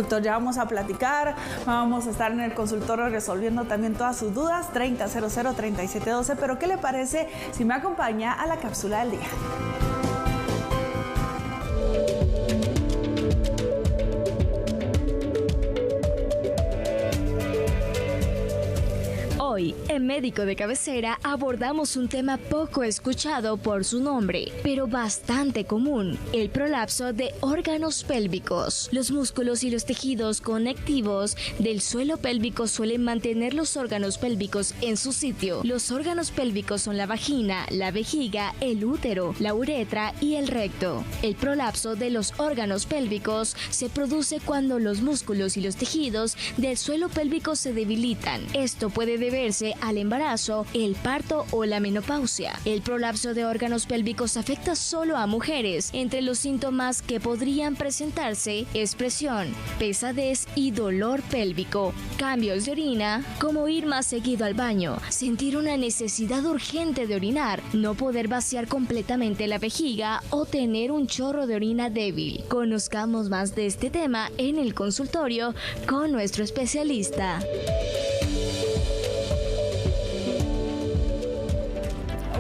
Doctor, ya vamos a platicar, vamos a estar en el consultorio resolviendo también todas sus dudas, 3000-3712, pero ¿qué le parece si me acompaña a la cápsula del día? Hoy, en Médico de Cabecera, abordamos un tema poco escuchado por su nombre, pero bastante común: el prolapso de órganos pélvicos. Los músculos y los tejidos conectivos del suelo pélvico suelen mantener los órganos pélvicos en su sitio. Los órganos pélvicos son la vagina, la vejiga, el útero, la uretra y el recto. El prolapso de los órganos pélvicos se produce cuando los músculos y los tejidos del suelo pélvico se debilitan. Esto puede deberse al embarazo, el parto o la menopausia. El prolapso de órganos pélvicos afecta solo a mujeres. Entre los síntomas que podrían presentarse: expresión, pesadez y dolor pélvico, cambios de orina, como ir más seguido al baño, sentir una necesidad urgente de orinar, no poder vaciar completamente la vejiga o tener un chorro de orina débil. Conozcamos más de este tema en el consultorio con nuestro especialista.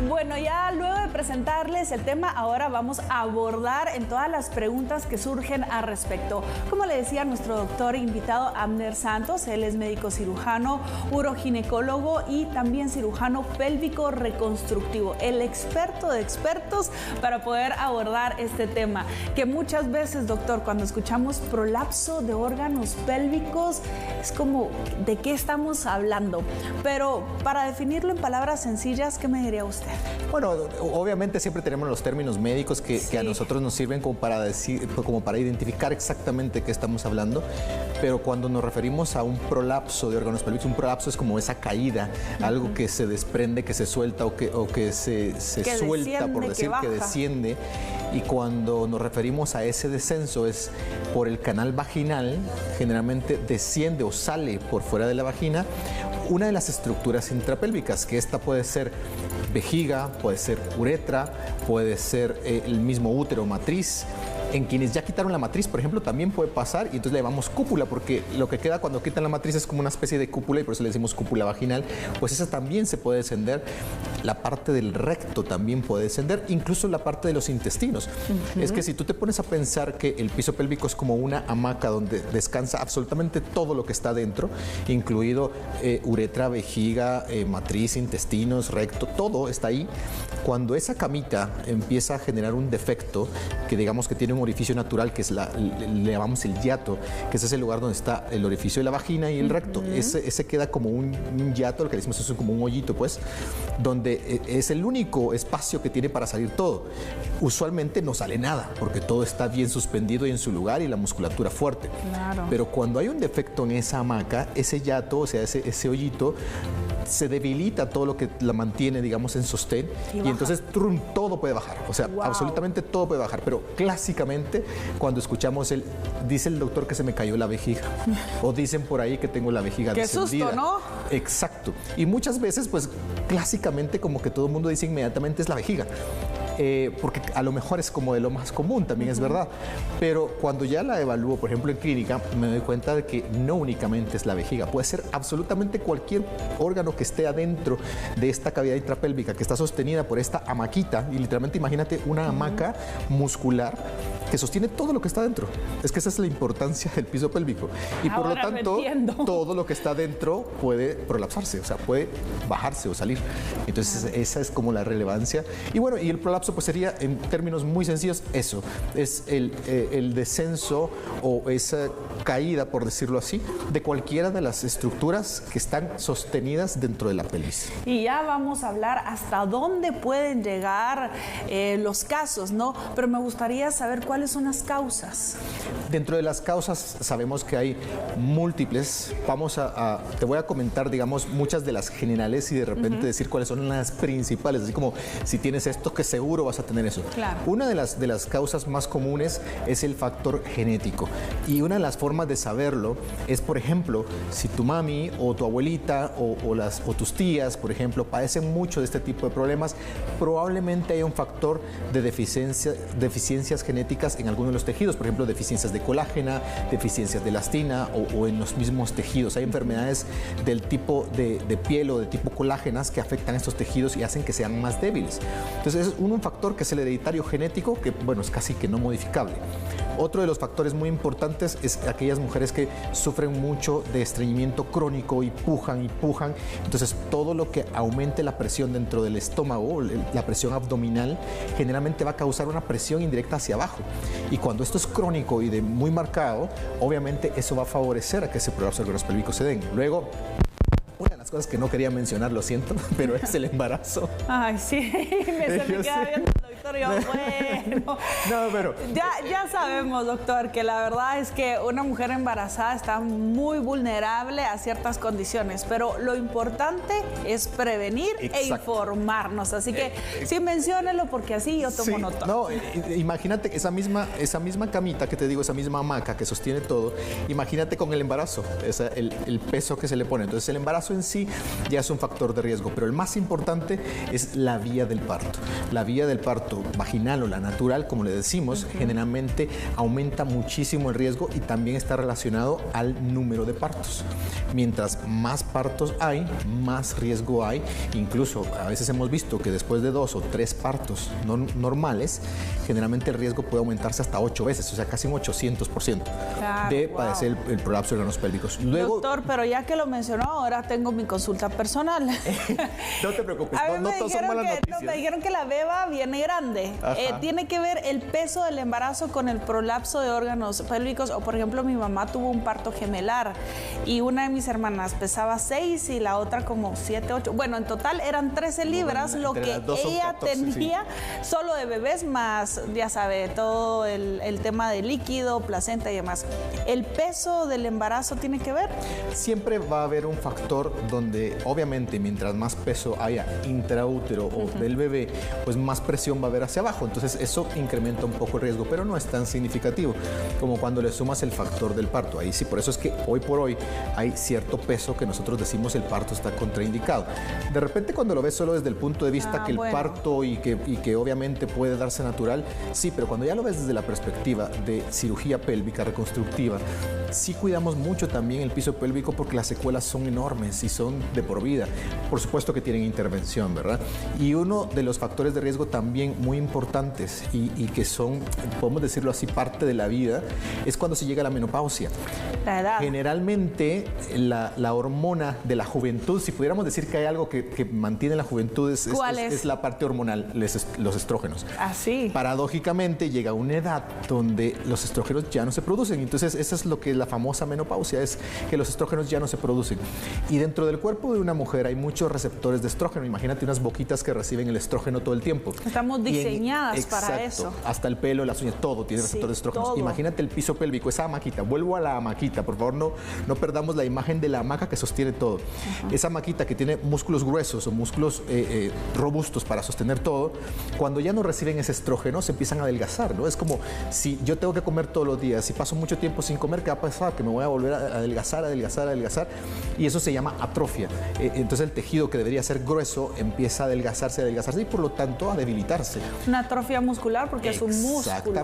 Bueno, ya luego de presentarles el tema, ahora vamos a abordar en todas las preguntas que surgen al respecto. Como le decía nuestro doctor invitado Abner Santos, él es médico cirujano, uroginecólogo y también cirujano pélvico reconstructivo, el experto de expertos para poder abordar este tema. Que muchas veces, doctor, cuando escuchamos prolapso de órganos pélvicos, es como, ¿de qué estamos hablando? Pero para definirlo en palabras sencillas, ¿qué me diría usted? Bueno, obviamente siempre tenemos los términos médicos que a nosotros nos sirven como para identificar exactamente qué estamos hablando, pero cuando nos referimos a un prolapso de órganos pélvicos, un prolapso es como esa caída, algo que se desprende, que se suelta o que se suelta, por decir, que desciende. Y cuando nos referimos a ese descenso es por el canal vaginal, generalmente desciende o sale por fuera de la vagina una de las estructuras intrapélvicas, que esta puede ser vejiga, puede ser uretra, puede ser el mismo útero, matriz. En quienes ya quitaron la matriz, por ejemplo, también puede pasar, y entonces le llamamos cúpula, porque lo que queda cuando quitan la matriz es como una especie de cúpula, y por eso le decimos cúpula vaginal. Pues esa también se puede descender. La parte del recto también puede descender, incluso la parte de los intestinos. Es que si tú te pones a pensar que el piso pélvico es como una hamaca donde descansa absolutamente todo lo que está dentro, incluido uretra, vejiga, matriz, intestinos, recto, todo está ahí. Cuando esa camita empieza a generar un defecto, que digamos que tiene un orificio natural, que es le llamamos el hiato, que ese es el lugar donde está el orificio de la vagina y el recto. Ese queda como un hiato, lo que decimos es como un hoyito, pues, donde es el único espacio que tiene para salir todo. Usualmente no sale nada, porque todo está bien suspendido y en su lugar y la musculatura fuerte. Claro. Pero cuando hay un defecto en esa hamaca, ese hiato, o sea, ese hoyito, se debilita todo lo que la mantiene, digamos, en sostén, y entonces todo puede bajar, o sea, absolutamente todo puede bajar. Pero clásicamente, cuando escuchamos dice el doctor que se me cayó la vejiga, o dicen por ahí que tengo la vejiga descendida. Qué susto, ¿no? Exacto. Y muchas veces, pues, clásicamente, como que todo el mundo dice inmediatamente es la vejiga. Porque a lo mejor es como de lo más común, también es verdad. Pero cuando ya la evalúo, por ejemplo, en clínica, me doy cuenta de que no únicamente es la vejiga, puede ser absolutamente cualquier órgano que esté adentro de esta cavidad intrapélvica, que está sostenida por esta hamaquita, y literalmente imagínate una hamaca muscular que sostiene todo lo que está dentro. Es que esa es la importancia del piso pélvico. Y por lo tanto, todo lo que está dentro puede prolapsarse, o sea, puede bajarse o salir. Entonces, esa es como la relevancia. Y bueno, y el prolapso pues sería, en términos muy sencillos, eso. Es el descenso o esa caída, por decirlo así, de cualquiera de las estructuras que están sostenidas dentro de la pelvis. Y ya vamos a hablar hasta dónde pueden llegar los casos, ¿no? Pero me gustaría saber cuáles son las causas. Dentro de las causas sabemos que hay múltiples. Te voy a comentar, digamos, muchas de las generales y de repente decir cuáles son las principales. Así como, si tienes esto, que seguro vas a tener eso. Claro. Una de las causas más comunes es el factor genético. Y una de las formas de saberlo es, por ejemplo, si tu mami o tu abuelita o tus tías, por ejemplo, padecen mucho de este tipo de problemas, probablemente haya un factor de deficiencias genéticas en algunos de los tejidos, por ejemplo, deficiencias de de colágena, deficiencias de elastina o en los mismos tejidos. Hay enfermedades del tipo de piel o de tipo colágenas que afectan estos tejidos y hacen que sean más débiles. Entonces es un factor que es el hereditario genético, que bueno, es casi que no modificable. Otro de los factores muy importantes es aquellas mujeres que sufren mucho de estreñimiento crónico y pujan. Entonces todo lo que aumente la presión dentro del estómago, la presión abdominal, generalmente va a causar una presión indirecta hacia abajo. Y cuando esto es crónico y de muy marcado, obviamente eso va a favorecer a que ese prolapso de órganos pélvicos se den. Luego, una de las cosas que no quería mencionar, lo siento, pero es el embarazo. Ay, sí, se me queda viendo el doctor y yo, bueno. No, pero... Ya sabemos, doctor, que la verdad es que una mujer embarazada está muy vulnerable a ciertas condiciones, pero lo importante es prevenir e informarnos. Así que sí, menciónelo porque así yo tomo nota. No, imagínate esa misma camita que te digo, esa misma hamaca que sostiene todo, imagínate con el embarazo, el peso que se le pone. Entonces el embarazo en sí ya es un factor de riesgo, pero el más importante es la vía del parto. La vía del parto vaginal o la natural, como le decimos, generalmente aumenta muchísimo el riesgo y también está relacionado al número de partos. Mientras más partos hay, más riesgo hay. Incluso a veces hemos visto que después de 2 o 3 partos normales, generalmente el riesgo puede aumentarse hasta 8 veces, o sea, casi un 800% de padecer el prolapso de órganos pélvicos. Luego, doctor, pero ya que lo mencionó, ahora tengo mi consulta personal. No te preocupes, no todos son malas noticias. Me dijeron que la beba viene grande. ¿Tiene que ver el peso del embarazo con el prolapso de órganos pélvicos? O, por ejemplo, mi mamá tuvo un parto gemelar y una de mis hermanas pesaba 6 y la otra como 7, 8. Bueno, en total eran 13 libras, lo que ella 14, tenía solo de bebés, más, ya sabe, todo el tema de líquido, placenta y demás. ¿El peso del embarazo tiene que ver? Siempre va a haber un factor donde, obviamente, mientras más peso haya intraútero o del bebé, pues más presión va a haber hacia abajo. Entonces eso incrementa un poco el riesgo, pero no es tan significativo como cuando le sumas el factor del parto. Ahí sí, por eso es que hoy por hoy hay cierto peso que nosotros decimos el parto está contraindicado. De repente cuando lo ves solo desde el punto de vista que el parto y que obviamente puede darse natural, sí, pero cuando ya lo ves desde la perspectiva de cirugía pélvica reconstructiva, sí cuidamos mucho también el piso pélvico porque las secuelas son enormes y son de por vida. Por supuesto que tienen intervención, ¿verdad? Y uno de los factores de riesgo también muy importantes y que son, podemos decirlo así, parte de la vida, es cuando se llega a la menopausia. La edad. Generalmente la hormona de la juventud, si pudiéramos decir que hay algo que mantiene la juventud, es la parte hormonal, los estrógenos. Así. Paradójicamente llega una edad donde los estrógenos ya no se producen. Entonces eso es lo que es la famosa menopausia, es que los estrógenos ya no se producen. Y dentro del cuerpo de una mujer hay muchos receptores de estrógeno. Imagínate unas boquitas que reciben el estrógeno todo el tiempo. Estamos diseñadas para eso. Hasta el pelo, las uñas, todo tiene receptores de estrógenos. Todo. Imagínate el piso pélvico, esa hamaquita. Vuelvo a la hamaquita, por favor, no perdamos la imagen de la hamaca que sostiene todo. Esa hamaquita que tiene músculos gruesos o músculos robustos para sostener todo, cuando ya no reciben ese estrógeno, se empiezan a adelgazar, ¿no? Es como si yo tengo que comer todos los días, si paso mucho tiempo sin comer, ¿qué va a pasar? Que me voy a volver a adelgazar, y eso se llama atrofia. Entonces el tejido que debería ser grueso empieza a adelgazarse y por lo tanto a debilitarse. Una atrofia muscular porque es un músculo.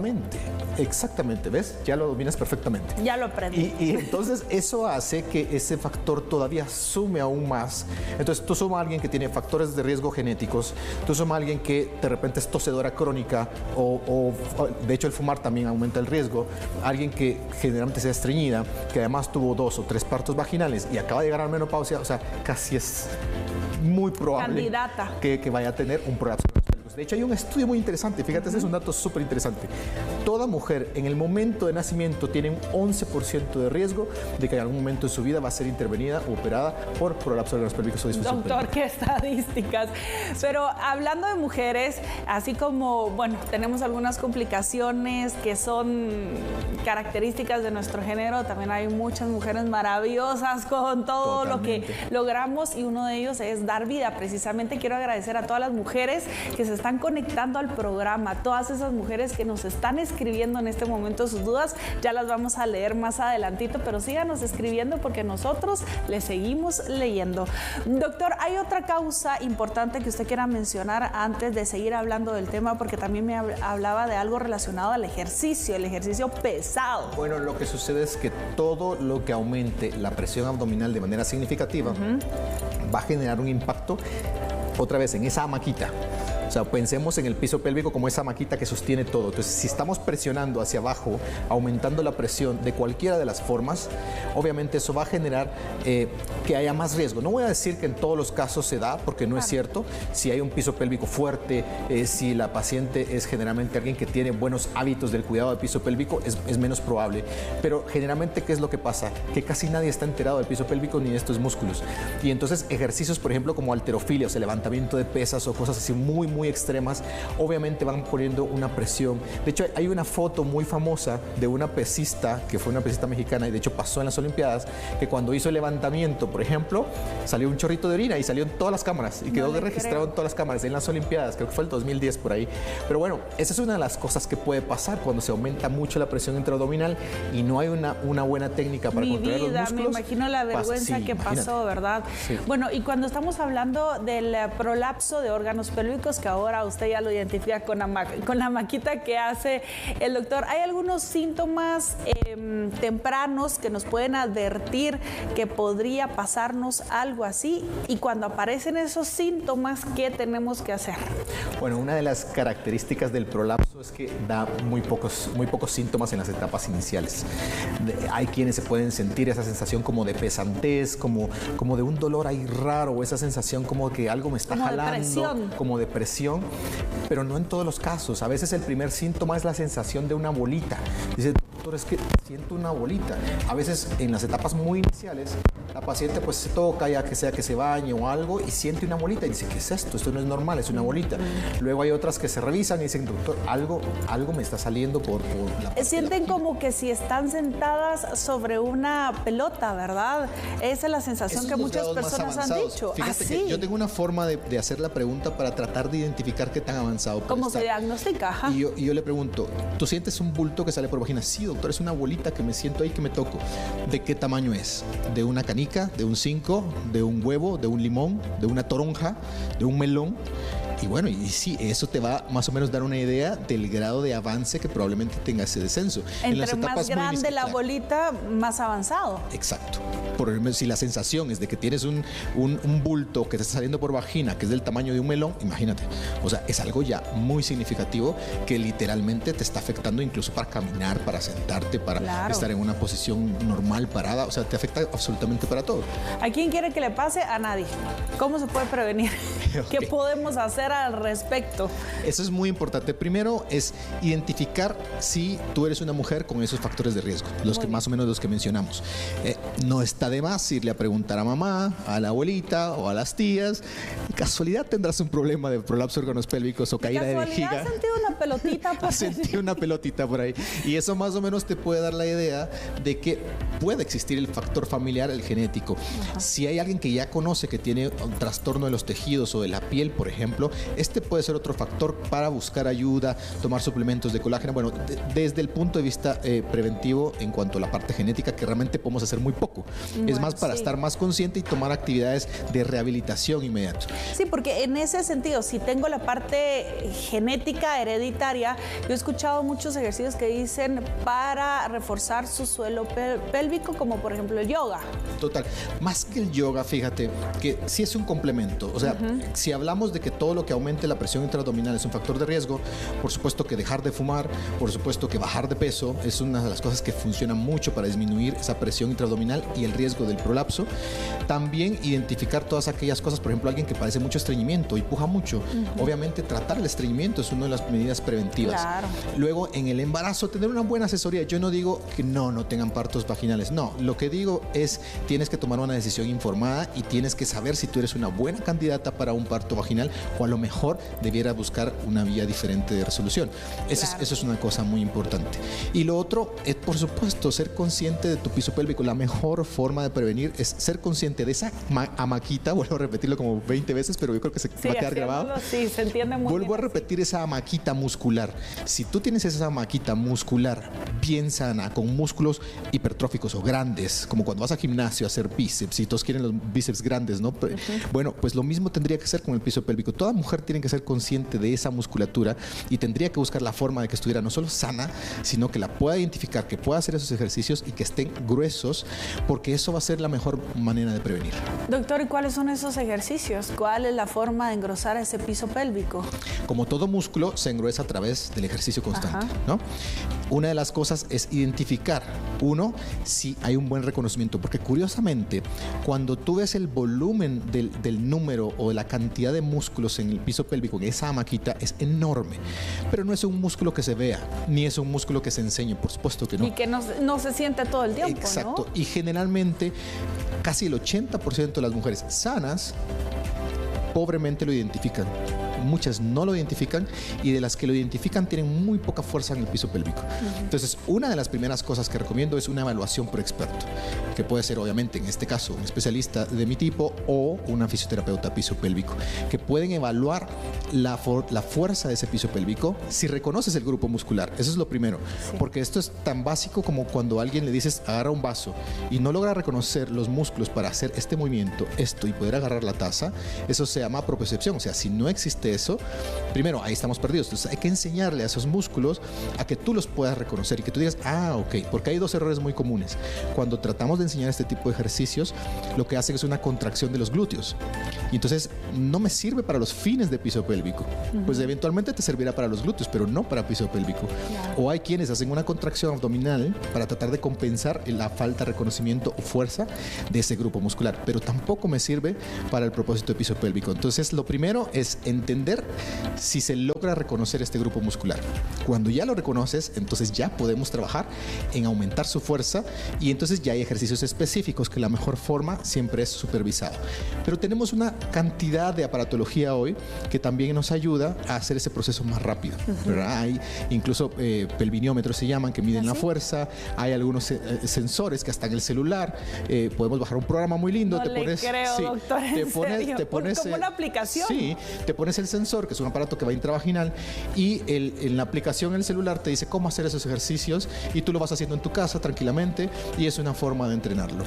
Exactamente, ¿ves? Ya lo dominas perfectamente. Ya lo aprendí. Y entonces eso hace que ese factor todavía sume aún más. Entonces tú sumas a alguien que tiene factores de riesgo genéticos, tú sumas a alguien que de repente es tosedora crónica o de hecho el fumar también aumenta el riesgo, alguien que generalmente sea estreñida, que además tuvo 2 o 3 partos vaginales y acaba de llegar a la menopausia, o sea, casi es muy probable que vaya a tener un prolapso. De hecho, hay un estudio muy interesante, fíjate, ese es un dato súper interesante. Toda mujer en el momento de nacimiento tiene un 11% de riesgo de que en algún momento de su vida va a ser intervenida o operada por prolapso de órganos pélvicos o disfunción pélvica. Doctor, qué estadísticas. Pero hablando de mujeres, así como, bueno, tenemos algunas complicaciones que son características de nuestro género, también hay muchas mujeres maravillosas con todo lo que logramos y uno de ellos es dar vida. Precisamente quiero agradecer a todas las mujeres que se están conectando al programa, todas esas mujeres que nos están escribiendo escribiendo en este momento sus dudas, ya las vamos a leer más adelantito, pero síganos escribiendo porque nosotros les seguimos leyendo. Doctor, ¿hay otra causa importante que usted quiera mencionar antes de seguir hablando del tema? Porque también me hablaba de algo relacionado al ejercicio, el ejercicio pesado. Bueno, lo que sucede es que todo lo que aumente la presión abdominal de manera significativa va a generar un impacto otra vez en esa hamaquita. O sea, pensemos en el piso pélvico como esa maquita que sostiene todo. Entonces, si estamos presionando hacia abajo, aumentando la presión de cualquiera de las formas, obviamente eso va a generar que haya más riesgo. No voy a decir que en todos los casos se da, porque no es cierto. Si hay un piso pélvico fuerte, si la paciente es generalmente alguien que tiene buenos hábitos del cuidado del piso pélvico, es menos probable. Pero generalmente, ¿qué es lo que pasa? Que casi nadie está enterado del piso pélvico ni de estos músculos. Y entonces, ejercicios, por ejemplo, como halterofilia, o sea, levantamiento de pesas o cosas así muy extremas, obviamente van poniendo una presión. De hecho, hay una foto muy famosa de una pesista, que fue una pesista mexicana y de hecho pasó en las Olimpiadas, que cuando hizo el levantamiento, por ejemplo, salió un chorrito de orina y salió en todas las cámaras y quedó registrado en todas las cámaras en las Olimpiadas, creo que fue el 2010 por ahí. Pero bueno, esa es una de las cosas que puede pasar cuando se aumenta mucho la presión intraabdominal y no hay una buena técnica para controlar los músculos. Me imagino la vergüenza que pasó, ¿verdad? Sí. Bueno, y cuando estamos hablando del prolapso de órganos pélvicos, que ahora usted ya lo identifica con la maquita que hace el doctor, ¿hay algunos síntomas tempranos que nos pueden advertir que podría pasarnos algo así? Y cuando aparecen esos síntomas, ¿qué tenemos que hacer? Bueno, una de las características del prolapso es que da muy pocos síntomas en las etapas iniciales. Hay quienes se pueden sentir esa sensación como de pesantez, como de un dolor ahí raro, o esa sensación como que algo me está jalando, como depresión, pero no en todos los casos. A veces el primer síntoma es la sensación de una bolita. Dice, doctor, es que siento una bolita. A veces en las etapas muy iniciales, la paciente pues se toca, ya que sea que se bañe o algo, y siente una bolita y dice, ¿qué es esto? Esto no es normal, es una bolita. Luego hay otras que se revisan y dicen, doctor, algo me está saliendo por la parte. Sienten como que si están sentadas sobre una pelota, ¿verdad? Esa es la sensación que muchas personas han dicho. Fíjate que yo tengo una forma de hacer la pregunta para tratar de identificar qué tan avanzado puede ¿Cómo estar. se diagnostica? Y yo le pregunto, ¿tú sientes un bulto que sale por vagina? Sí, doctor, es una bolita que me siento ahí, que me toco. ¿De qué tamaño es? ¿De una canica? ¿De un 5? ¿De un huevo? ¿De un limón? ¿De una toronja? ¿De un melón? Y bueno, y sí, eso te va más o menos dar una idea del grado de avance que probablemente tenga ese descenso. Entre más grande la bolita, más avanzado. Exacto. Por ejemplo, si la sensación es de que tienes un bulto que te está saliendo por vagina, que es del tamaño de un melón, imagínate. O sea, es algo ya muy significativo que literalmente te está afectando incluso para caminar, para sentarte, para estar en una posición normal, parada. O sea, te afecta absolutamente para todo. ¿A quién quiere que le pase? A nadie. ¿Cómo se puede prevenir? Okay. ¿Qué podemos hacer al respecto? Eso es muy importante. Primero es identificar si tú eres una mujer con esos factores de riesgo, más o menos los que mencionamos. No está de más irle a preguntar a mamá, a la abuelita o a las tías. De casualidad tendrás un problema de prolapso de órganos pélvicos o caída de vejiga. ¿Has sentido una pelotita por ahí? Sentí una pelotita por ahí. Y eso más o menos te puede dar la idea de que puede existir el factor familiar, el genético. Ajá. Si hay alguien que ya conoce que tiene un trastorno de los tejidos o de la piel, por ejemplo, este puede ser otro factor para buscar ayuda, tomar suplementos de colágeno. Bueno, desde el punto de vista preventivo, en cuanto a la parte genética, que realmente podemos hacer muy poco. Bueno, es más para estar más consciente y tomar actividades de rehabilitación inmediato. Sí, porque en ese sentido, si tengo la parte genética hereditaria, yo he escuchado muchos ejercicios que dicen para reforzar su suelo pélvico, como por ejemplo el yoga. Total. Más que el yoga, fíjate que sí es un complemento. O sea, si hablamos de que todo lo que aumente la presión intraabdominal es un factor de riesgo, por supuesto que dejar de fumar, por supuesto que bajar de peso es una de las cosas que funcionan mucho para disminuir esa presión intraabdominal y el riesgo del prolapso. También identificar todas aquellas cosas, por ejemplo, alguien que padece mucho estreñimiento y puja mucho. Obviamente tratar el estreñimiento es una de las medidas preventivas. Claro. Luego, en el embarazo, tener una buena asesoría. Yo no digo que no tengan partos vaginales. No, lo que digo es tienes que tomar una decisión informada y tienes que saber si tú eres una buena candidata para un parto vaginal o a lo lo mejor debiera buscar una vía diferente de resolución. Eso es una cosa muy importante. Y lo otro es, por supuesto, ser consciente de tu piso pélvico. La mejor forma de prevenir es ser consciente de esa hamaquita. Vuelvo a repetirlo como 20 veces, pero yo creo que se va a quedar grabado. Sí, se entiende muy bien. Vuelvo a repetir esa hamaquita muscular. Si tú tienes esa hamaquita muscular bien sana, con músculos hipertróficos o grandes, como cuando vas al gimnasio a hacer bíceps, y todos quieren los bíceps grandes, ¿no? Bueno, pues lo mismo tendría que ser con el piso pélvico. Toda mujer tiene que ser consciente de esa musculatura y tendría que buscar la forma de que estuviera no solo sana, sino que la pueda identificar, que pueda hacer esos ejercicios y que estén gruesos, porque eso va a ser la mejor manera de prevenir. Doctor, ¿y cuáles son esos ejercicios? ¿Cuál es la forma de engrosar ese piso pélvico? Como todo músculo, se engruesa a través del ejercicio constante, ¿no? Una de las cosas es identificar, uno, si hay un buen reconocimiento, porque curiosamente, cuando tú ves el volumen del número o de la cantidad de músculos en el piso pélvico, en esa hamaquita, es enorme, pero no es un músculo que se vea, ni es un músculo que se enseñe, por supuesto que no. Y que no se siente todo el tiempo, exacto, ¿no? Y generalmente casi el 80% de las mujeres sanas pobremente lo identifican. Muchas no lo identifican y de las que lo identifican tienen muy poca fuerza en el piso pélvico. Entonces, una de las primeras cosas que recomiendo es una evaluación por experto, que puede ser obviamente en este caso un especialista de mi tipo o una fisioterapeuta piso pélvico, que pueden evaluar la fuerza de ese piso pélvico si reconoces el grupo muscular. Eso es lo primero, porque esto es tan básico como cuando a alguien le dices agarra un vaso y no logra reconocer los músculos para hacer este movimiento, esto, y poder agarrar la taza. Eso se llama propriocepción. O sea, si no existe eso, primero, ahí estamos perdidos. Entonces hay que enseñarle a esos músculos a que tú los puedas reconocer y que tú digas, ok, porque hay dos errores muy comunes. Cuando tratamos de enseñar este tipo de ejercicios, lo que hacen es una contracción de los glúteos. Y entonces no me sirve para los fines de piso pélvico. Pues eventualmente te servirá para los glúteos, pero no para piso pélvico. O hay quienes hacen una contracción abdominal para tratar de compensar la falta de reconocimiento o fuerza de ese grupo muscular, pero tampoco me sirve para el propósito de piso pélvico. Entonces lo primero es entender si se logra reconocer este grupo muscular. Cuando ya lo reconoces, entonces ya podemos trabajar en aumentar su fuerza y entonces ya hay ejercicios específicos que la mejor forma siempre es supervisado. Pero tenemos una cantidad de aparatología hoy que también nos ayuda a hacer ese proceso más rápido, ¿verdad? Hay incluso pelviniómetros se llaman, que miden la fuerza. Hay algunos sensores que hasta en el celular podemos bajar un programa muy lindo. No te le pones, creo, doctor, te pones como una aplicación. Sí, te pones el sensor, que es un aparato que va intravaginal, y en la aplicación en el celular te dice cómo hacer esos ejercicios y tú lo vas haciendo en tu casa tranquilamente y es una forma de entrenarlo.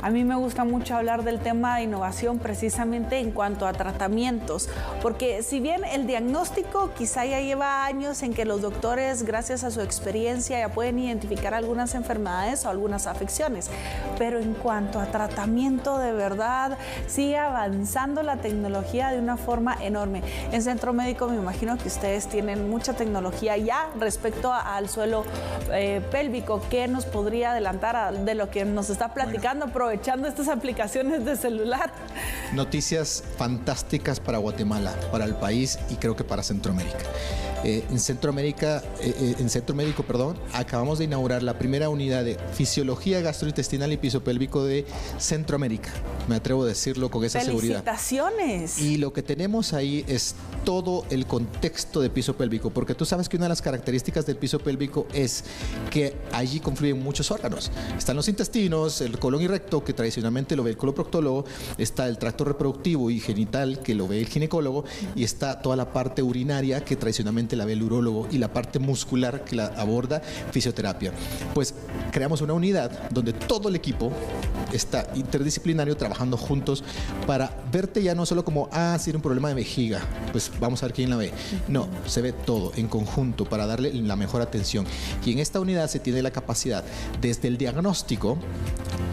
A mí me gusta mucho hablar del tema de innovación precisamente en cuanto a tratamientos, porque si bien el diagnóstico quizá ya lleva años en que los doctores, gracias a su experiencia, ya pueden identificar algunas enfermedades o algunas afecciones, pero en cuanto a tratamiento, de verdad sigue avanzando la tecnología de una forma enorme. En Centro Médico me imagino que ustedes tienen mucha tecnología ya respecto al suelo pélvico. ¿Qué nos podría adelantar de lo que nos está platicando, aprovechando estas aplicaciones de celular? Noticias fantásticas para Guatemala, para el país y creo que para Centroamérica. En Centro Médico, acabamos de inaugurar la primera unidad de fisiología gastrointestinal y piso pélvico de Centroamérica. Me atrevo a decirlo con esa seguridad. ¡Felicitaciones! Y lo que tenemos ahí es todo el contexto de piso pélvico, porque tú sabes que una de las características del piso pélvico es que allí confluyen muchos órganos. Están los intestinos, el colon y recto, que tradicionalmente lo ve el coloproctólogo, está el tracto reproductivo y genital, que lo ve el ginecólogo, y está toda la parte urinaria, que tradicionalmente la ve el urólogo, y la parte muscular, que la aborda fisioterapia. Pues creamos una unidad donde todo el equipo está interdisciplinario trabajando juntos para verte ya no solo como, si tiene un problema de vejiga, pues vamos a ver quién la ve. No, se ve todo en conjunto para darle la mejor atención. Y en esta unidad se tiene la capacidad desde el diagnóstico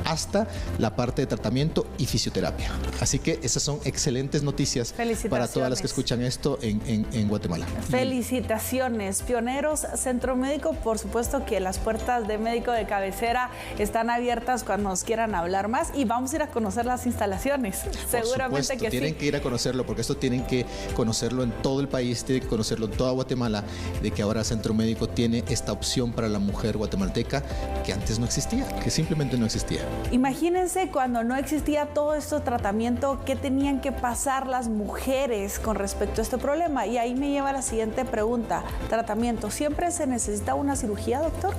hasta la parte de tratamiento y fisioterapia. Así que esas son excelentes noticias para todas las que escuchan esto en Guatemala. Felicitaciones, pioneros. Centro Médico, por supuesto que las puertas de Médico de Cabecera están abiertas cuando nos quieran hablar más y vamos a ir a conocer las instalaciones. Seguramente que sí. Tienen que ir a conocerlo porque esto tienen que conocerlo en todo el país, tienen que conocerlo en toda Guatemala, de que ahora Centro Médico tiene esta opción para la mujer guatemalteca que antes no existía, que simplemente no existía. Imagínense cuando no existía todo este tratamiento, ¿qué tenían que pasar las mujeres con respecto a este problema? Y ahí me lleva a la siguiente pregunta. ¿Tratamiento? ¿Siempre se necesita una cirugía, doctor?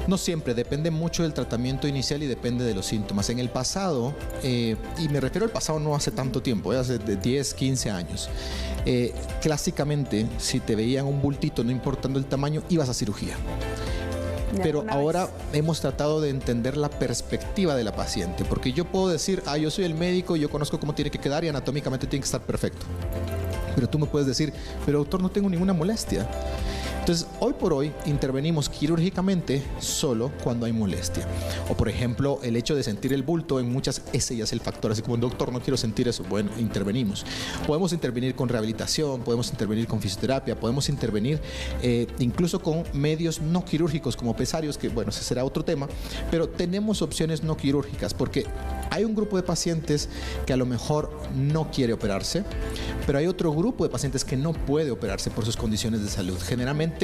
No siempre, depende mucho del tratamiento inicial y depende de los síntomas. En el pasado, y me refiero al pasado no hace tanto tiempo, hace de 10, 15 años, clásicamente, si te veían un bultito, no importando el tamaño, ibas a cirugía. Pero ahora hemos tratado de entender la perspectiva de la paciente, porque yo puedo decir, yo soy el médico, yo conozco cómo tiene que quedar y anatómicamente tiene que estar perfecto. Pero tú me puedes decir, pero doctor, no tengo ninguna molestia. Entonces, hoy por hoy intervenimos quirúrgicamente solo cuando hay molestia. O, por ejemplo, el hecho de sentir el bulto en muchas, ese ya es el factor. Así como, doctor, no quiero sentir eso. Bueno, intervenimos. Podemos intervenir con rehabilitación, podemos intervenir con fisioterapia, podemos intervenir incluso con medios no quirúrgicos como pesarios, que, bueno, ese será otro tema. Pero tenemos opciones no quirúrgicas porque hay un grupo de pacientes que a lo mejor no quiere operarse, pero hay otro grupo de pacientes que no puede operarse por sus condiciones de salud. Generalmente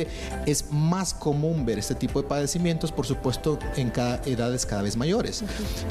es más común ver este tipo de padecimientos, por supuesto, en edades cada vez mayores.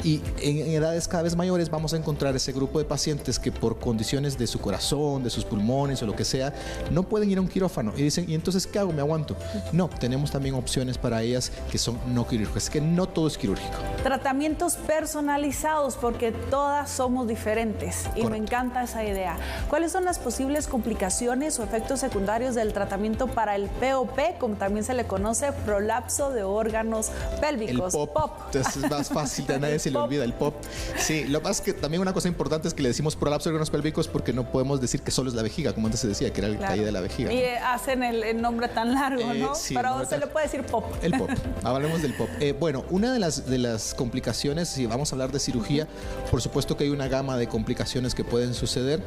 Y en edades cada vez mayores vamos a encontrar ese grupo de pacientes que por condiciones de su corazón, de sus pulmones o lo que sea, no pueden ir a un quirófano. Y dicen, ¿y entonces qué hago? ¿Me aguanto? No, tenemos también opciones para ellas que son no quirúrgicas. Es que no todo es quirúrgico. Tratamientos personalizados, porque todas somos diferentes. Y me encanta esa idea. ¿Cuáles son las posibles complicaciones o efectos secundarios del tratamiento para el POP, como también se le conoce, prolapso de órganos pélvicos? El POP. Entonces es más fácil, a nadie se le olvida el POP. Sí, lo que pasa es que también una cosa importante es que le decimos prolapso de órganos pélvicos porque no podemos decir que solo es la vejiga, como antes se decía, que era la caída de la vejiga. Y hacen el nombre tan largo, ¿no? Sí, pero se le puede decir POP. El POP. Hablemos del POP. Bueno, una de las complicaciones, si vamos a hablar de cirugía, por supuesto que hay una gama de complicaciones que pueden suceder.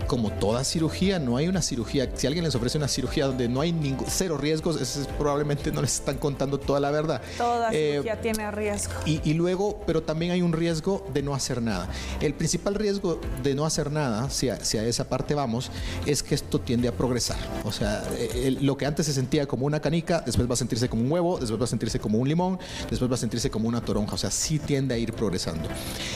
Como toda cirugía, no hay una cirugía. Si alguien les ofrece una cirugía donde no hay cero riesgos, probablemente no les están contando toda la verdad. Toda cirugía tiene riesgo. Y luego, pero también hay un riesgo de no hacer nada. El principal riesgo de no hacer nada, si a esa parte vamos, es que esto tiende a progresar. O sea, lo que antes se sentía como una canica, después va a sentirse como un huevo, después va a sentirse como un limón, después va a sentirse como una toronja. O sea, sí tiende a ir progresando.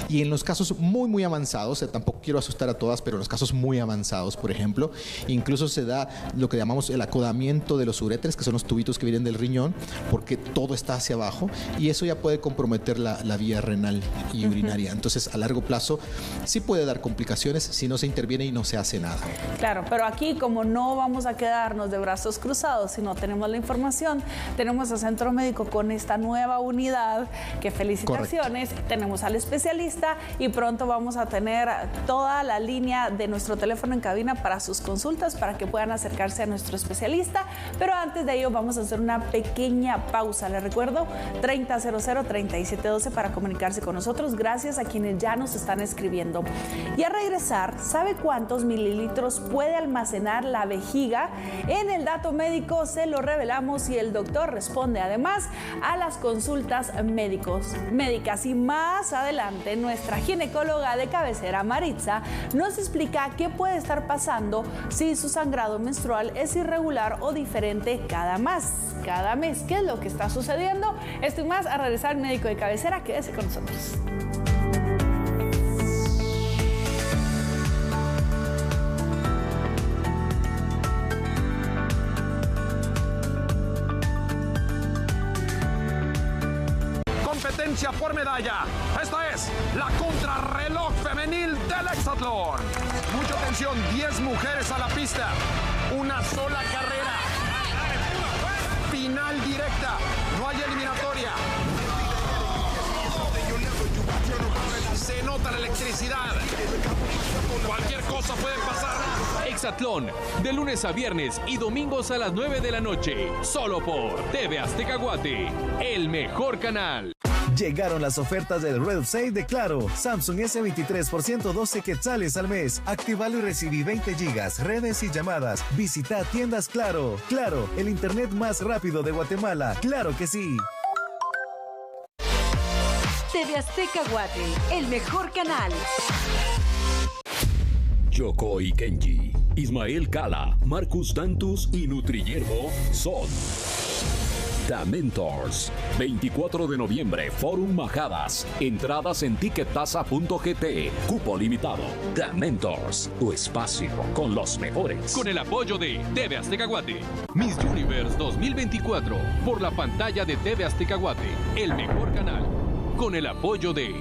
Y en los casos muy, muy avanzados, tampoco quiero asustar a todas, pero en los casos muy avanzados, por ejemplo, incluso se da lo que llamamos el acodamiento de los uréteres, que son los tubitos que vienen del riñón, porque todo está hacia abajo y eso ya puede comprometer la vía renal y urinaria. Entonces, a largo plazo sí puede dar complicaciones si no se interviene y no se hace nada. Claro, pero aquí como no vamos a quedarnos de brazos cruzados, si no tenemos la información, tenemos al Centro Médico con esta nueva unidad, que felicitaciones. Correcto. Tenemos al especialista y pronto vamos a tener toda la línea de nuestro teléfono en cabina para sus consultas, para que puedan acercarse a nuestro especialista. Pero antes de ello vamos a hacer una pequeña pausa. Les recuerdo 3000-3712 para comunicarse con nosotros. Gracias a quienes ya nos están escribiendo. Y a regresar, ¿sabe cuántos mililitros puede almacenar la vejiga? En el dato médico se lo revelamos y el doctor responde además a las consultas médicas. Y más adelante, nuestra ginecóloga de cabecera, Maritza, nos explica qué puede estar pasando si su sangrado menstrual es irregular o diferente cada mes. ¿Qué es lo que está sucediendo? Esto y más a regresar al médico de cabecera. Quédese con nosotros. Competencia por medalla. Esta es la contrarreloj femenil del hexatlón. Mucha atención, 10 mujeres a la pista. Una sola carrera. Final directa. No hay eliminatoria. Se nota la electricidad. Cualquier cosa puede pasar. Hexatlón, de lunes a viernes y domingos a las 9 de la noche. Solo por TV Azteca Guate, el mejor canal. Llegaron las ofertas del Red Sale de Claro. Samsung S23 por 112 quetzales al mes. Actívalo y recibí 20 gigas, redes y llamadas. Visita tiendas Claro. Claro, el internet más rápido de Guatemala. ¡Claro que sí! TV Azteca Guate, el mejor canal. Yoko y Kenji, Ismael Cala, Marcus Dantus y Nutriyerbo son The Mentors. 24 de noviembre, Forum Majadas. Entradas en ticketasa.gt. Cupo limitado. The Mentors. Tu espacio con los mejores. Con el apoyo de TV Azteca Guate. Miss Universe 2024. Por la pantalla de TV Azteca Guate. El mejor canal. Con el apoyo de...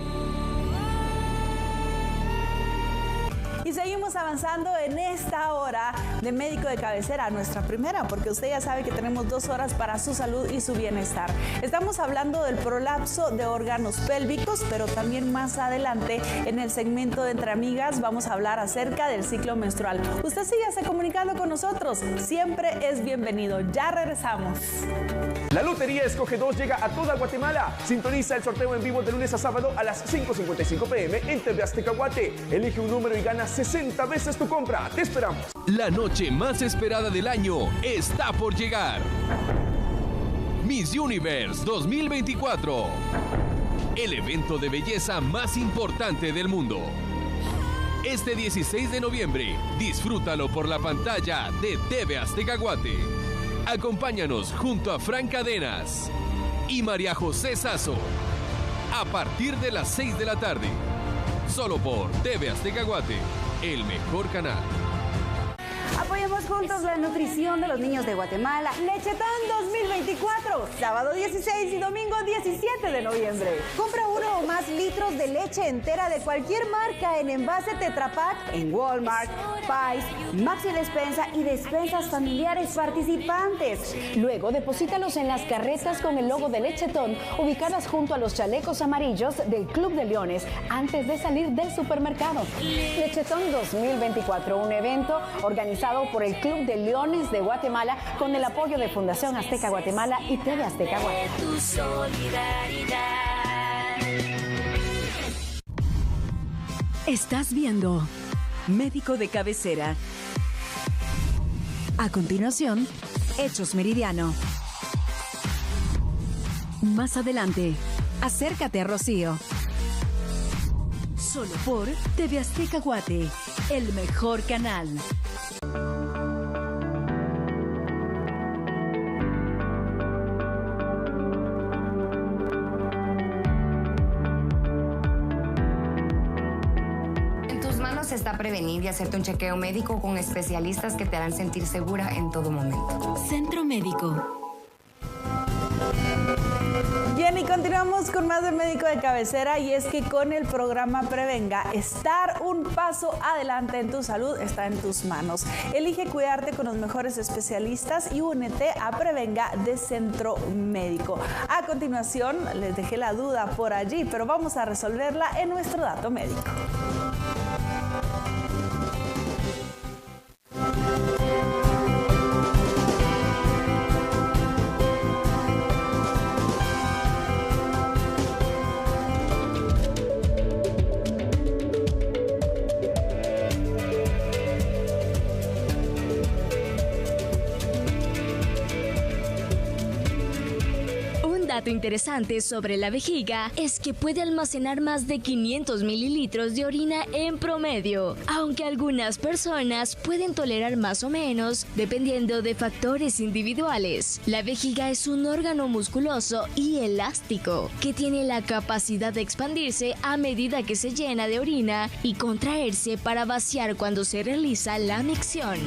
Y seguimos avanzando en esta hora de médico de cabecera, nuestra primera, porque usted ya sabe que tenemos 2 horas para su salud y su bienestar. Estamos hablando del prolapso de órganos pélvicos, pero también más adelante en el segmento de Entre Amigas vamos a hablar acerca del ciclo menstrual. Usted sígase comunicando con nosotros, siempre es bienvenido. Ya regresamos. La Lotería Escoge 2 llega a toda Guatemala. Sintoniza el sorteo en vivo de lunes a sábado a las 5:55 p.m. en TV Azteca Guate. Elige un número y gana 60 veces tu compra. Te esperamos. La noche más esperada del año está por llegar. Miss Universe 2024. El evento de belleza más importante del mundo. Este 16 de noviembre, disfrútalo por la pantalla de TV Azteca Guate. Acompáñanos junto a Fran Cadenas y María José Sazo a partir de las 6 de la tarde. Solo por TV Azteca Guate, el mejor canal. Apoyemos juntos la nutrición de los niños de Guatemala. Lechetón 2024, sábado 16 y domingo 17 de noviembre. Compra 1 o más litros de leche entera de cualquier marca en envase Tetra Pak en Walmart, Pais, Maxi Despensa y despensas familiares participantes. Luego deposítalos en las carretas con el logo de Lechetón ubicadas junto a los chalecos amarillos del Club de Leones antes de salir del supermercado. Lechetón 2024, un evento organizado por el Club de Leones de Guatemala con el apoyo de Fundación Azteca Guatemala y TV Azteca Guatemala. Tu solidaridad. Estás viendo Médico de Cabecera. A continuación, Hechos Meridiano. Más adelante, acércate a Rocío. Solo por TV Azteca Guate, el mejor canal. Está prevenir y hacerte un chequeo médico con especialistas que te harán sentir segura en todo momento. Centro Médico. Bien, y continuamos con más de Médico de Cabecera, y es que con el programa Prevenga, estar un paso adelante en tu salud está en tus manos. Elige cuidarte con los mejores especialistas y únete a Prevenga de Centro Médico. A continuación, les dejé la duda por allí, pero vamos a resolverla en nuestro dato médico. Dato interesante sobre la vejiga es que puede almacenar más de 500 mililitros de orina en promedio, aunque algunas personas pueden tolerar más o menos dependiendo de factores individuales. La vejiga es un órgano musculoso y elástico que tiene la capacidad de expandirse a medida que se llena de orina y contraerse para vaciar cuando se realiza la micción.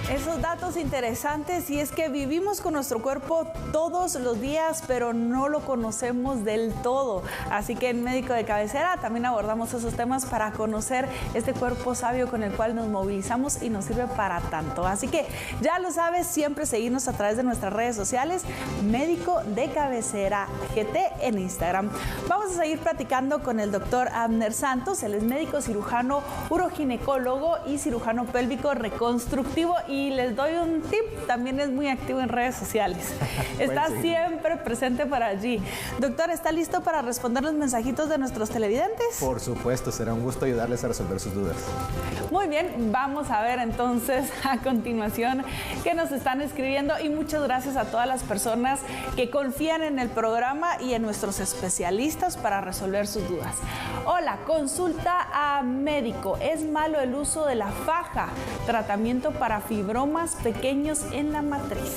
Esos datos interesantes, y es que vivimos con nuestro cuerpo todos los días, pero no lo conocemos del todo. Así que en Médico de Cabecera también abordamos esos temas para conocer este cuerpo sabio con el cual nos movilizamos y nos sirve para tanto. Así que ya lo sabes, siempre seguirnos a través de nuestras redes sociales, Médico de Cabecera GT en Instagram. Vamos a seguir platicando con el doctor Abner Santos. Él es médico cirujano, uroginecólogo y cirujano pélvico reconstructivo, y les doy un tip, también es muy activo en redes sociales. Está siempre presente por allí. Doctor, ¿está listo para responder los mensajitos de nuestros televidentes? Por supuesto, será un gusto ayudarles a resolver sus dudas. Muy bien, vamos a ver entonces a continuación qué nos están escribiendo y muchas gracias a todas las personas que confían en el programa y en nuestros especialistas para resolver sus dudas. Hola, consulta a médico. ¿Es malo el uso de la faja? Tratamiento para fibromas pequeños en la matriz.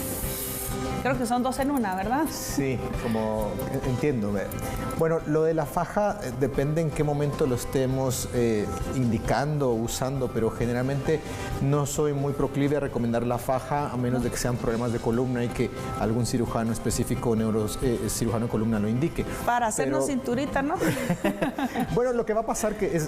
Creo que son 2 en 1, ¿verdad? Sí, como entiendo. Bueno, lo de la faja depende en qué momento lo estemos indicando o usando, pero generalmente no soy muy proclive a recomendar la faja a menos de que sean problemas de columna y que algún cirujano específico, cirujano de columna lo indique. Para hacernos cinturita, ¿no? Bueno, lo que va a pasar que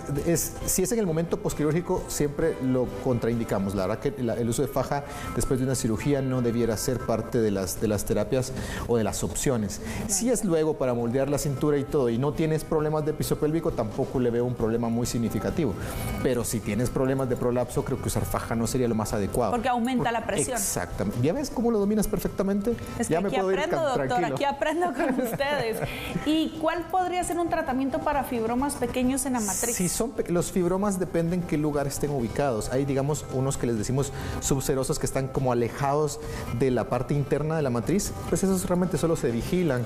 si es en el momento posquirúrgico, siempre lo contraindicamos. La verdad que el uso de faja después de una cirugía no debiera ser parte de las terapias o de las opciones. Si es luego para moldear la cintura y todo y no tienes problemas de piso pélvico, tampoco le veo un problema muy significativo. Pero si tienes problemas de prolapso, creo que usar faja no sería lo más adecuado. Porque aumenta la presión. Exactamente. ¿Ya ves cómo lo dominas perfectamente? Es que ya aquí me puedo aprendo, ir doctor, tranquilo. aquí aprendo con ustedes. ¿Y cuál podría ser un tratamiento para fibromas pequeños en la matriz? Si son los fibromas dependen en qué lugar estén ubicados. Hay, digamos, unos que les decimos subserosos que están como alejados de la parte interna de la matriz, pues esos realmente solo se vigilan.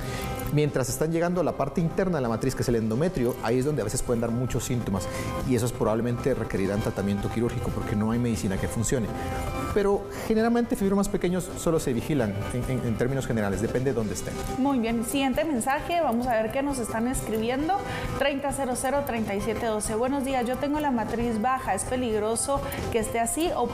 Mientras están llegando a la parte interna de la matriz, que es el endometrio, ahí es donde a veces pueden dar muchos síntomas y esos probablemente requerirán tratamiento quirúrgico porque no hay medicina que funcione. Pero generalmente fibromas pequeños solo se vigilan en términos generales, depende de dónde estén. Muy bien, siguiente mensaje, vamos a ver qué nos están escribiendo. 3000-3712. Buenos días, yo tengo la matriz baja, ¿es peligroso que esté así o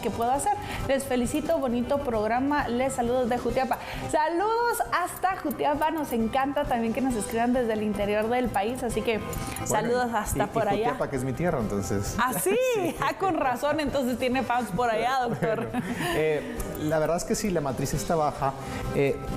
qué puedo hacer? Les felicito, bonito programa, les saludo desde Jutiapa. Saludos hasta Jutiapa, nos encanta también que nos escriban desde el interior del país, así que saludos hasta por allá. Jutiapa, que es mi tierra, entonces. ¿Ah, sí? Sí. Con razón, entonces tiene fans por allá, doctor. La verdad es que si la matriz está baja,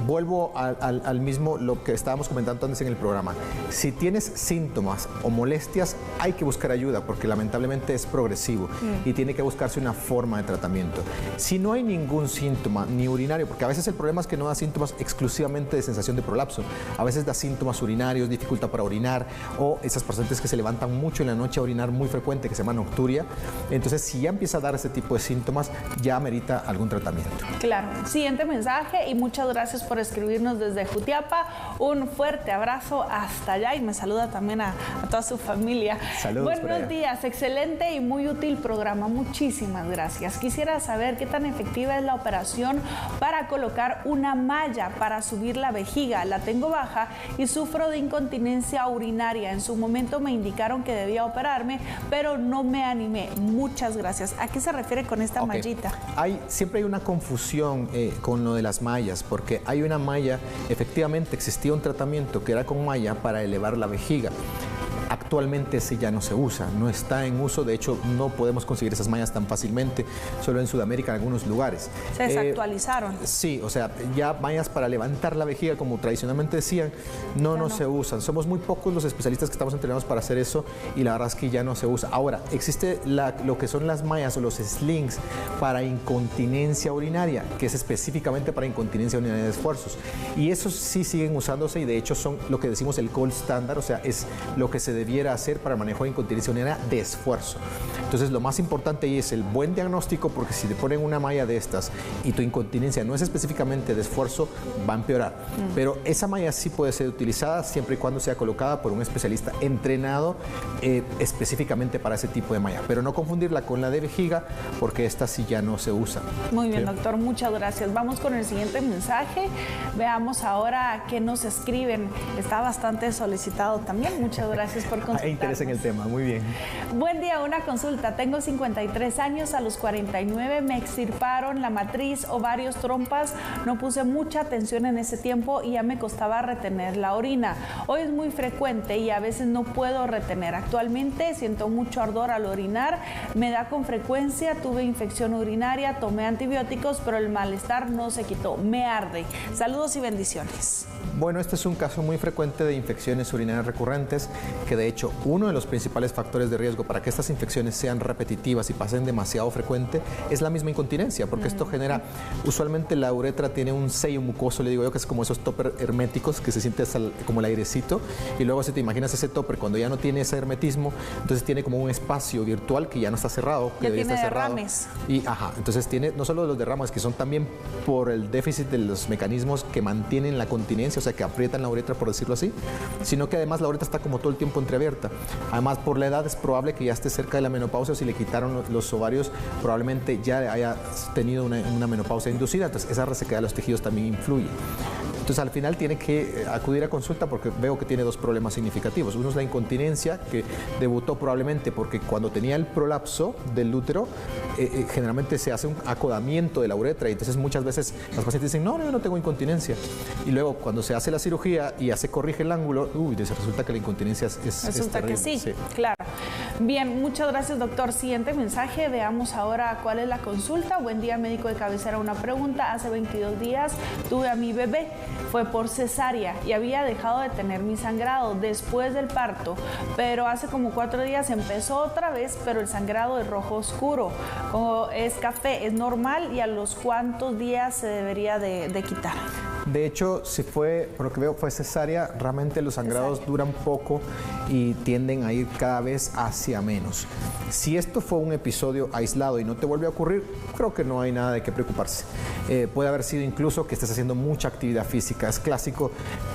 vuelvo al mismo lo que estábamos comentando antes en el programa. Si tienes síntomas o molestias, hay que buscar ayuda porque lamentablemente es progresivo y tiene que buscarse una forma de tratamiento. Si no hay ningún síntoma, ni urinario, porque a veces el problema es que no da síntomas exclusivamente de sensación de prolapso, a veces da síntomas urinarios, dificultad para orinar o esas pacientes que se levantan mucho en la noche a orinar muy frecuente, que se llama nocturia. Entonces, si ya empieza a dar ese tipo de síntomas, ya amerita algún tratamiento. Claro. Siguiente mensaje y muchas gracias por escribirnos desde Jutiapa. Un fuerte abrazo hasta allá y me saluda también a toda su familia. Saludos. Buenos días, excelente y muy útil programa. Muchísimas gracias. Quisiera saber qué tan efectiva es la operación para colocar una malla para subir la vejiga. La tengo baja y sufro de incontinencia urinaria. En su momento me indicaron que debía operarme, pero no me animé. Muchas gracias. ¿A qué se refiere con esta mallita? Siempre hay una confusión con lo de las mallas, porque hay una malla, efectivamente existía un tratamiento que era con malla para elevar la vejiga. Actualmente ese ya no se usa, no está en uso, de hecho no podemos conseguir esas mallas tan fácilmente, solo en Sudamérica en algunos lugares. Se desactualizaron. Sí, o sea, ya mallas para levantar la vejiga, como tradicionalmente decían, no se usan. Somos muy pocos los especialistas que estamos entrenados para hacer eso y la verdad es que ya no se usa. Ahora, existe lo que son las mallas o los slings para incontinencia urinaria, que es específicamente para incontinencia urinaria de esfuerzos. Y esos sí siguen usándose y de hecho son lo que decimos el gold standard, o sea, es lo que se debiera hacer para manejo de incontinencia urinaria de esfuerzo. Entonces, lo más importante ahí es el buen diagnóstico, porque si te ponen una malla de estas y tu incontinencia no es específicamente de esfuerzo, va a empeorar. Pero esa malla sí puede ser utilizada siempre y cuando sea colocada por un especialista entrenado específicamente para ese tipo de malla. Pero no confundirla con la de vejiga, porque esta sí ya no se usa. Muy bien, doctor, muchas gracias. Vamos con el siguiente mensaje. Veamos ahora qué nos escriben. Está bastante solicitado también. Muchas gracias por consultarnos. Hay interés en el tema, muy bien. Buen día, una consulta. Tengo 53 años, a los 49 me extirparon la matriz, ovarios, trompas. No puse mucha atención en ese tiempo y ya me costaba retener la orina. Hoy es muy frecuente y a veces no puedo retener. Actualmente siento mucho ardor al orinar, me da con frecuencia, tuve infección urinaria, tomé antibióticos, pero el malestar no se quitó. Me arde. Saludos y bendiciones. Bueno, este es un caso muy frecuente de infecciones urinarias recurrentes, que de hecho uno de los principales factores de riesgo para que estas infecciones sean sean repetitivas y pasen demasiado frecuente, es la misma incontinencia, porque esto genera, usualmente la uretra tiene un sello mucoso, le digo yo, que es como esos toppers herméticos que se siente hasta como el airecito, y luego si te imaginas ese topper cuando ya no tiene ese hermetismo, entonces tiene como un espacio virtual que ya no está cerrado, que ya tiene estar derrames. Y entonces tiene no solo los derrames, que son también por el déficit de los mecanismos que mantienen la continencia, o sea, que aprietan la uretra, por decirlo así, sino que además la uretra está como todo el tiempo entreabierta. Además, por la edad es probable que ya esté cerca de la menopausia, o si le quitaron los ovarios, probablemente ya haya tenido una menopausia inducida, entonces esa resequedad de los tejidos también influye. Entonces, al final tiene que acudir a consulta porque veo que tiene dos problemas significativos. Uno es la incontinencia, que debutó probablemente porque cuando tenía el prolapso del útero, generalmente se hace un acodamiento de la uretra y entonces muchas veces las pacientes dicen, no, yo no tengo incontinencia. Y luego cuando se hace la cirugía y ya se corrige el ángulo, resulta que la incontinencia es resulta terrible. Que sí, claro. Bien, muchas gracias, doctor. Siguiente mensaje, veamos ahora cuál es la consulta. Buen día, médico de cabecera. Una pregunta, hace 22 días tuve a mi bebé. Fue por cesárea y había dejado de tener mi sangrado después del parto, pero hace como 4 días empezó otra vez, pero el sangrado es rojo oscuro, como es café, es normal y a los cuántos días se debería de quitar. De hecho, si fue, por lo que veo, fue cesárea, realmente los sangrados duran poco y tienden a ir cada vez hacia menos. Si esto fue un episodio aislado y no te vuelve a ocurrir, creo que no hay nada de qué preocuparse. Puede haber sido incluso que estés haciendo mucha actividad física. Es clásico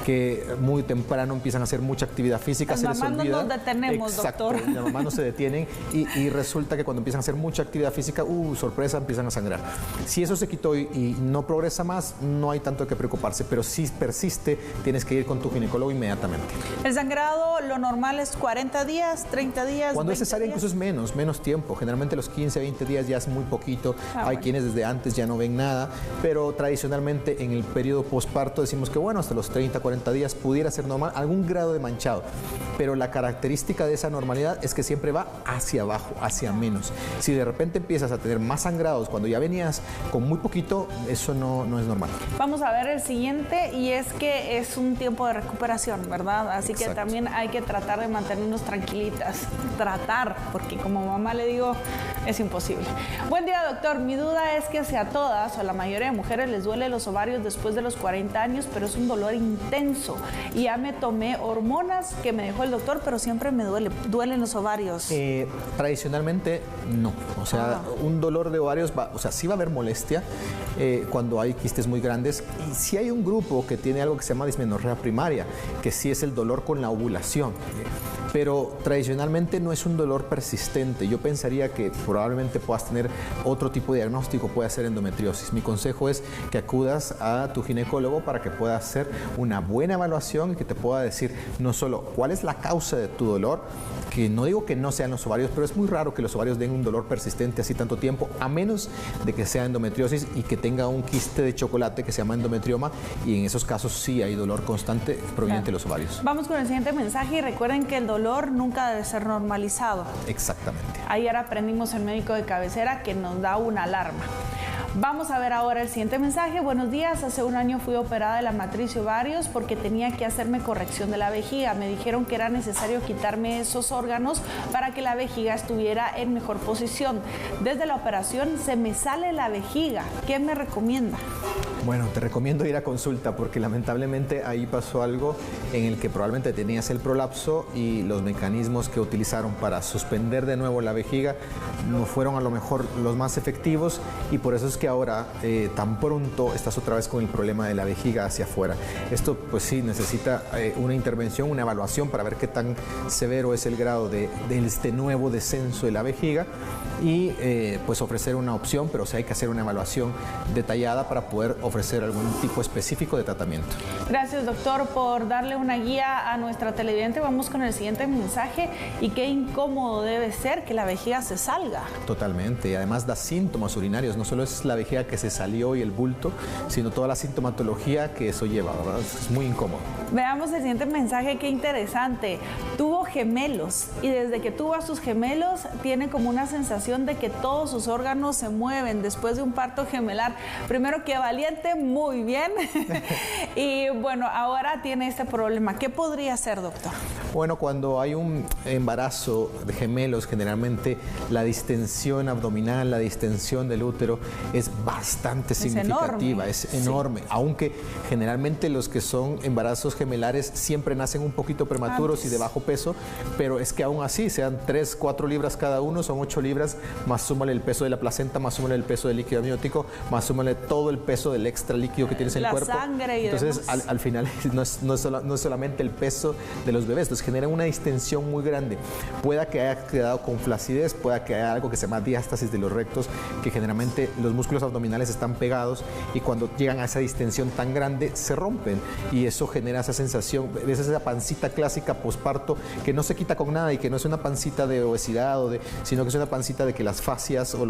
que muy temprano empiezan a hacer mucha actividad física, se les olvida. Las mamás no nos detenemos, doctor. Las mamás no se detienen y resulta que cuando empiezan a hacer mucha actividad física, sorpresa, empiezan a sangrar. Si eso se quitó y no progresa más, no hay tanto de qué preocuparse, pero si persiste, tienes que ir con tu ginecólogo inmediatamente. El sangrado, lo normal es 40 días, 30 días, cuando es cesárea incluso es menos tiempo. Generalmente los 15, 20 días ya es muy poquito. Hay quienes desde antes ya no ven nada, pero tradicionalmente en el periodo posparto decimos que bueno, hasta los 30, 40 días pudiera ser normal, algún grado de manchado, pero la característica de esa normalidad es que siempre va hacia abajo, hacia menos. Si de repente empiezas a tener más sangrados cuando ya venías con muy poquito, eso no es normal. Vamos a ver el siguiente, y es que es un tiempo de recuperación, ¿verdad? Así que también hay que tratar de mantenernos tranquilitas, porque como mamá le digo, es imposible. Buen día, doctor. Mi duda es que si a todas o a la mayoría de mujeres les duele los ovarios después de los 40 años, pero es un dolor intenso, y ya me tomé hormonas que me dejó el doctor, pero siempre me duelen los ovarios. Tradicionalmente no, o sea, un dolor de ovarios, sí va a haber molestia cuando hay quistes muy grandes, y sí hay un grupo que tiene algo que se llama dismenorrea primaria, que sí es el dolor con la ovulación. Pero tradicionalmente no es un dolor persistente. Yo pensaría que probablemente puedas tener otro tipo de diagnóstico, puede ser endometriosis. Mi consejo es que acudas a tu ginecólogo para que pueda hacer una buena evaluación y que te pueda decir no solo cuál es la causa de tu dolor, que no digo que no sean los ovarios, pero es muy raro que los ovarios den un dolor persistente así tanto tiempo, a menos de que sea endometriosis y que tenga un quiste de chocolate que se llama endometrioma, y en esos casos sí hay dolor constante proveniente de los ovarios. Vamos con el siguiente mensaje, y recuerden que el dolor nunca debe ser normalizado. Exactamente. Ayer aprendimos en médico de cabecera que nos da una alarma. Vamos a ver ahora el siguiente mensaje. Buenos días, hace 1 año fui operada de la matriz y ovarios porque tenía que hacerme corrección de la vejiga. Me dijeron que era necesario quitarme esos órganos para que la vejiga estuviera en mejor posición. Desde la operación se me sale la vejiga. ¿Qué me recomienda? Bueno, te recomiendo ir a consulta porque lamentablemente ahí pasó algo en el que probablemente tenías el prolapso y los mecanismos que utilizaron para suspender de nuevo la vejiga no fueron a lo mejor los más efectivos, y por eso es que ahora tan pronto estás otra vez con el problema de la vejiga hacia afuera. Esto pues sí necesita una intervención, una evaluación para ver qué tan severo es el grado de este nuevo descenso de la vejiga, y pues ofrecer una opción, pero sí hay que hacer una evaluación detallada para poder ofrecer algún tipo específico de tratamiento. Gracias, doctor, por darle una guía a nuestra televidente. Vamos con el siguiente mensaje. Y qué incómodo debe ser que la vejiga se salga. Totalmente, y además da síntomas urinarios. No solo es la vejiga que se salió y el bulto, sino toda la sintomatología que eso lleva, ¿verdad? Es muy incómodo. Veamos el siguiente mensaje, qué interesante. Tuvo gemelos, y desde que tuvo a sus gemelos tiene como una sensación de que todos sus órganos se mueven después de un parto gemelar. Primero, qué valiente, muy bien. Y bueno, ahora tiene este problema. ¿Qué podría hacer, doctor? Bueno, cuando hay un embarazo de gemelos, generalmente la distensión abdominal, la distensión del útero es bastante significativa, es enorme, aunque generalmente los que son embarazos gemelares siempre nacen un poquito prematuros y de bajo peso, pero es que aún así, sean 3, 4 libras cada uno, son 8 libras, más súmale el peso de la placenta, más súmale el peso del líquido amniótico, más súmale todo el peso del extra líquido que tienes en el cuerpo. Sangre y entonces, al final no es solamente el peso de los bebés, entonces genera una distensión muy grande. Pueda que haya quedado con flacidez, pueda que haya algo que se llama diástasis de los rectos, que generalmente los músculos abdominales están pegados y cuando llegan a esa distensión tan grande se rompen y eso genera esa sensación, esa pancita clásica posparto que no se quita con nada y que no es una pancita de obesidad, sino que es una pancita de que las fascias o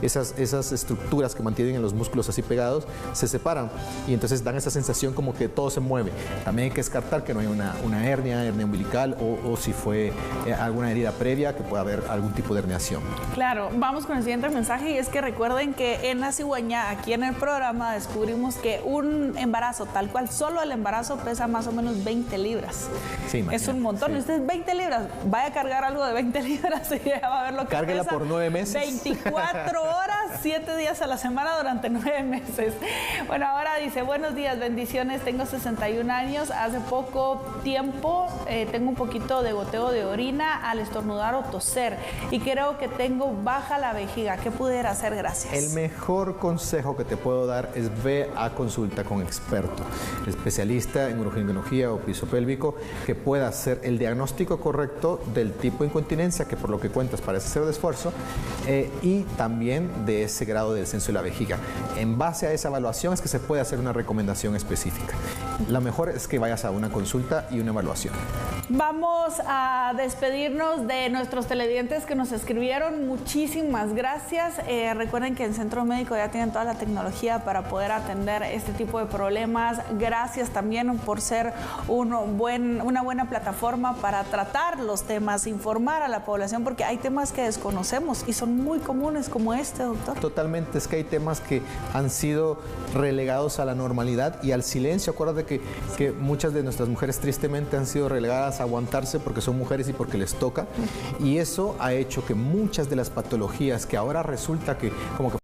esas estructuras que mantienen en los músculos así pegados se separan y entonces dan esa sensación como que todo se mueve. También hay que descartar que no hay una hernia umbilical o si fue alguna herida previa, que pueda haber algún tipo de herniación. Claro, vamos con el siguiente mensaje y es que recuerden que en La Cigüeña, aquí en el programa, descubrimos que un embarazo, tal cual, solo el embarazo pesa más o menos 20 libras. Sí, es un montón. Sí. Ustedes 20 libras, vaya a cargar algo de 20 libras y ya va a ver lo que Cárguela pesa. por 9 meses. 24 horas, 7 días a la semana durante 9 meses. Bueno, ahora dice, buenos días, bendiciones, tengo 61 años, hace poco tiempo tengo un poquito de goteo de orina al estornudar o toser y creo que tengo baja la vejiga. ¿Qué pudiera hacer? Gracias. El mejor consejo que te puedo dar es ve a consulta con experto, especialista en uroginecología o piso pélvico, que pueda hacer el diagnóstico correcto del tipo de incontinencia, que por lo que cuentas parece ser de esfuerzo, y también de ese grado de descenso de la vejiga. En base a esa evaluación es que se puede hacer una recomendación específica. Lo mejor es que vayas a una consulta y una evaluación. Vamos a despedirnos de nuestros televidentes que nos escribieron. Muchísimas gracias. Recuerden que el Centro Médico ya tienen toda la tecnología para poder atender este tipo de problemas. Gracias también por ser una buena plataforma para tratar los temas, informar a la población, porque hay temas que desconocemos y son muy comunes como este, doctor. Totalmente, es que hay temas que han sido relegados a la normalidad y al silencio. Acuérdate que muchas de nuestras mujeres tristemente han sido relegadas a aguantarse porque son mujeres y porque les toca, y eso ha hecho que muchas de las patologías que ahora resulta que como que